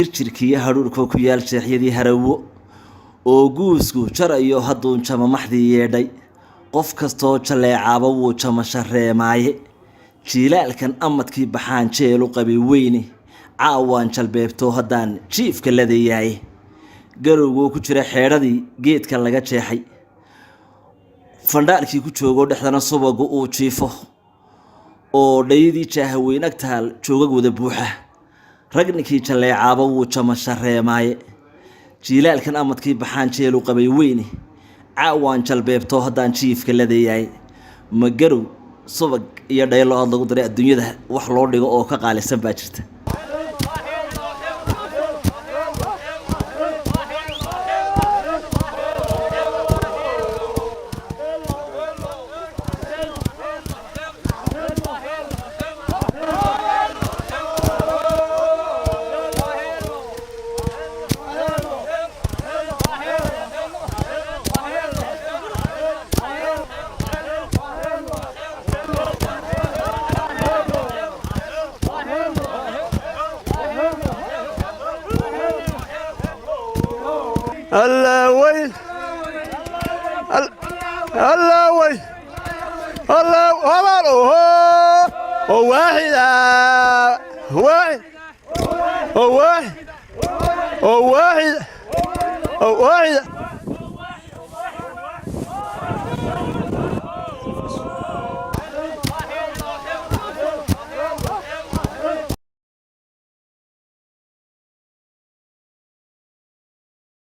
jirkiya haruurka ku yaal jeexyadii harawo oo guusku jarayo haduun jama maxdii yeedhay qof kastoo jaleecaaba wuu jama shareemaaye jiilaalkan amadkii baxaan jeelu qabi weyne caawaan jalbeebto haddaan jiifka ladayaay garowgoo ku jira xeedhadii geedka laga jeexay fandhaalkii ku joogo dhexdana subagu uu jiifo oo dhayadii jaahaweyn agtaal joogag wada buuxa ragninkii jaleecaaba wuu jama shareemaaye jiilaalkan amadkii baxaan jeelu qabay weyne caawaan jalbeebto haddaan jiifka ladayaay ma garow subag iyo dhaylo aad lagu daray adduunyada wax loo dhigo oo ka qaalisan baa jirta الله وين الله وين الله هو واحد هو واحد هو واحد هو واحد